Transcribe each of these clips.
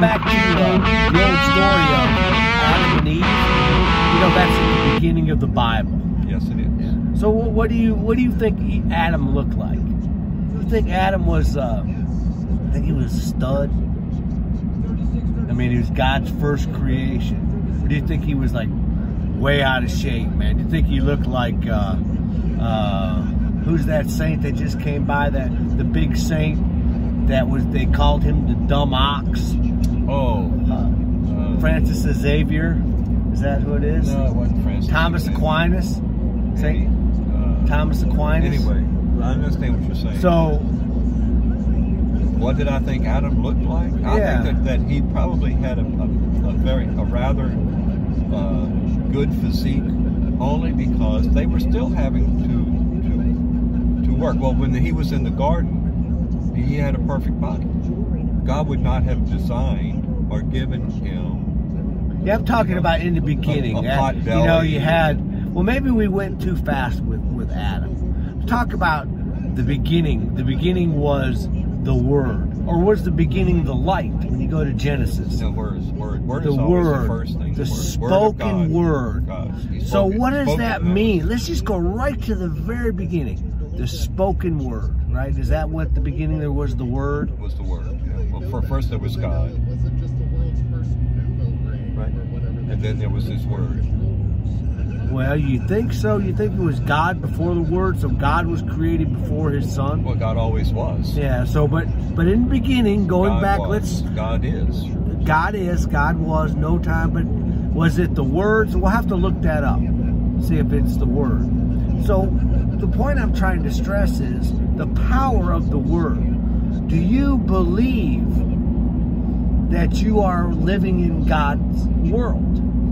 back to the old story of Adam and Eve, you know, that's at the beginning of the Bible. Yes, it is. So what do you think Adam looked like? You think Adam was, think he was a stud? I mean, he was God's first creation. Or do you think he was like way out of shape, man? Do you think he looked like, who's that saint that just came by, the big saint that was, they called him the dumb ox? Oh. Francis Xavier. Is that who it is? No, it wasn't Francis. Thomas Aquinas. Saint Thomas Aquinas. Anyway, I understand what you're saying. So, what did I think Adam looked like? I think that he probably had a rather good physique, only because they were still having to work. Well, when he was in the garden, he had a perfect body. God would not have designed or given him. Yeah, I'm talking about in the beginning. A pot belly. You know, you had. Well, maybe we went too fast with Adam. Talk about the beginning. The beginning was the Word, or was the beginning the light? When you go to Genesis, No, word the is always Word, the first thing. the spoken Word. So what does that mean? Let's just go right to the very beginning. The spoken Word, right? Is that what the beginning there was? The Word Was the Word. Yeah. Well, first there was God, right? And then there was His Word. Well, you think so? You think it was God before the Word, so God was created before His Son? Well, God always was. Yeah. So, but in the beginning, going God back, was. God is. God was, no time, but was it the Word? So we'll have to look that up, see if it's the Word. So the point I'm trying to stress is the power of the Word. Do you believe that you are living in God's world?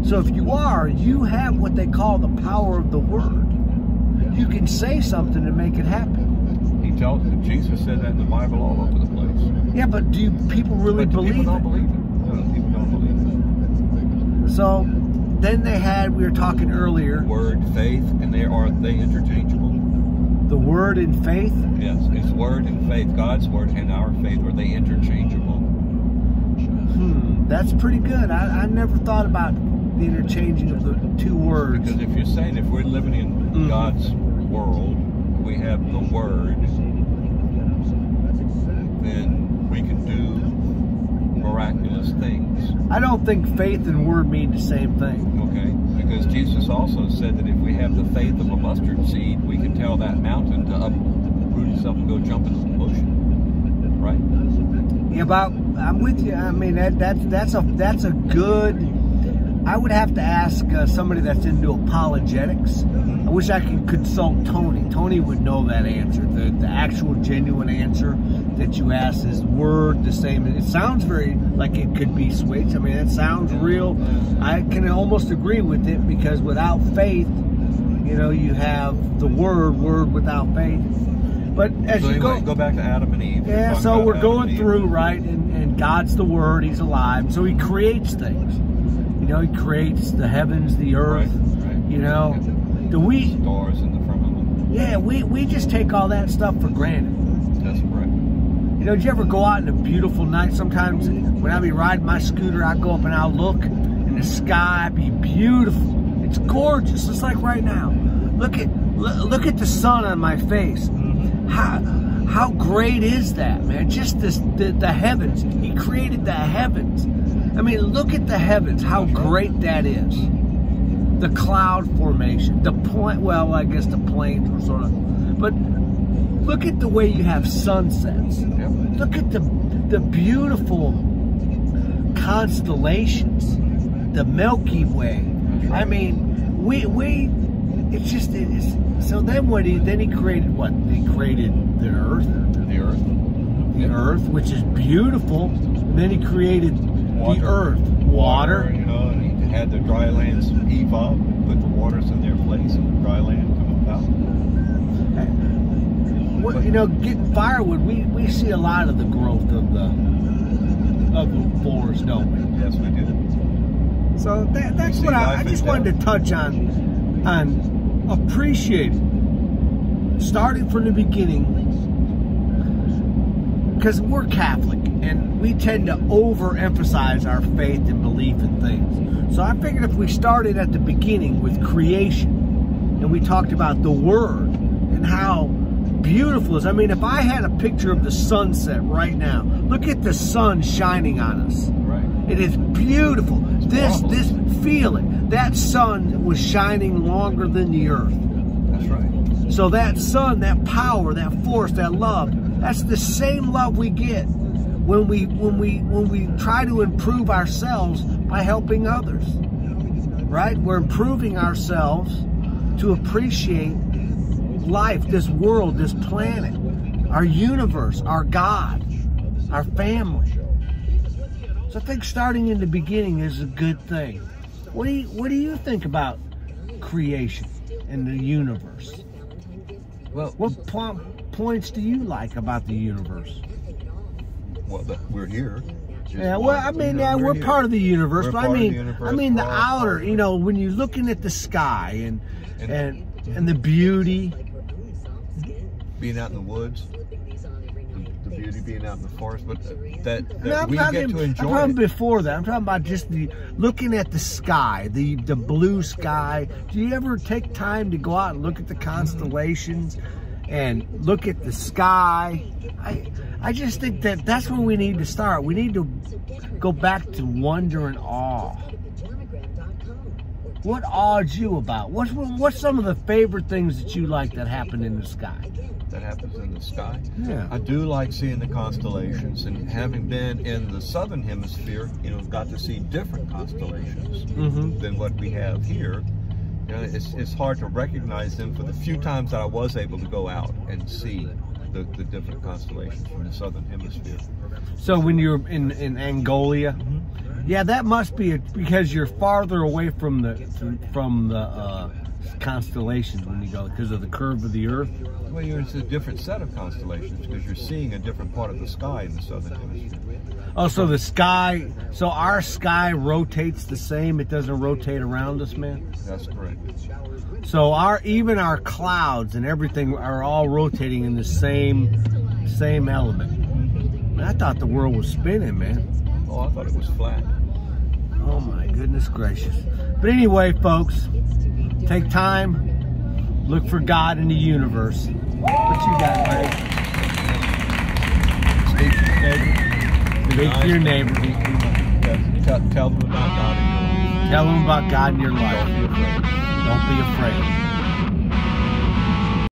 So if you are, you have what they call the power of the Word. You can say something to make it happen. Jesus said that in the Bible all over the place. Yeah, but do people really believe people don't it? believe it. No, people don't believe it. So then we were talking earlier. Word, faith, and are they interchangeable? The Word and faith? Yes, it's Word and faith. God's Word and our faith, are they interchangeable? That's pretty good. I never thought about the interchanging of the two words. Because if you're saying if we're living in God's world, we have the Word, then we can do miraculous things. I don't think faith and word mean the same thing. Okay, because Jesus also said that if we have the faith of a mustard seed, we can tell that mountain to uproot itself and go jump into the ocean, right? Yeah, but I'm with you. I mean, that's a good. I would have to ask somebody that's into apologetics. I wish I could consult Tony. Tony would know that answer. The actual genuine answer that you asked is word the same. It sounds very like it could be switched. I mean, it sounds real. I can almost agree with it because without faith, you know, you have the word without faith. But as so you anyway, go back to Adam and Eve. Yeah, so we're going through, right? And God's the Word. He's alive. So He creates things. You know, He creates the heavens, the earth. Right. You know, do we? Stars in the firmament. Yeah, we just take all that stuff for granted. That's correct. You know, did you ever go out in a beautiful night? Sometimes when I be riding my scooter, I go up and I'll look, and the sky be beautiful. It's gorgeous. It's like right now. Look at the sun on my face. How great is that, man? Just the heavens. He created the heavens. I mean, look at the heavens, how great that is. The cloud formation, well, I guess the plains were sort of, but look at the way you have sunsets. Yep. Look at the beautiful constellations, the Milky Way. I mean, so then he created what? He created the earth. The earth, which is beautiful. And then he created the earth, water. You know, and he had the dry lands heave up, put the waters in their place, and the dry land come about. Well, you know, getting firewood, we see a lot of the growth of the forest, don't we? Yes, we do. So that's what I just wanted to touch on appreciating, starting from the beginning, because we're Catholic and we tend to overemphasize our faith and belief in things. So I figured if we started at the beginning with creation and we talked about the Word and how beautiful it is. I mean, if I had a picture of the sunset right now, look at the sun shining on us. Right. It is beautiful. This feeling, that sun was shining longer than the earth. That's right. So that sun, that power, that force, that love, that's the same love we get when we try to improve ourselves by helping others. Right? We're improving ourselves to appreciate life, this world, this planet, our universe, our God, our family. So I think starting in the beginning is a good thing. What do you think about creation and the universe? Well, what points do you like about the universe? Well, we're here. Yeah, well, I mean, yeah, we're part of the universe, but I mean the outer, you know, when you're looking at the sky and the beauty. Being out in the woods, the beauty being out in the forest, but we get to enjoy I'm talking before that. I'm talking about just looking at the sky, the blue sky. Do you ever take time to go out and look at the constellations and look at the sky? I just think that's where we need to start. We need to go back to wonder and awe. What awed you about? What's some of the favorite things that you like that happen in the sky? That happens in the sky? Yeah. I do like seeing the constellations, and having been in the southern hemisphere, you know, got to see different constellations than what we have here. You know, it's hard to recognize them for the few times that I was able to go out and see the different constellations from the southern hemisphere. So when you're in Angola, yeah, that must be because you're farther away from the constellations when you go, because of the curve of the earth. Well, it's a different set of constellations because you're seeing a different part of the sky in the southern hemisphere. Oh, so our sky rotates the same, it doesn't rotate around us, man? That's correct. So even our clouds and everything are all rotating in the same element. Man, I thought the world was spinning, man. Oh, I thought it was flat. Oh my goodness gracious. But anyway, folks, take time, look for God in the universe. What you got, Ray? Speak to your neighbor. Tell them about God in your life. Tell them about God in your life. Don't be afraid. Don't be afraid.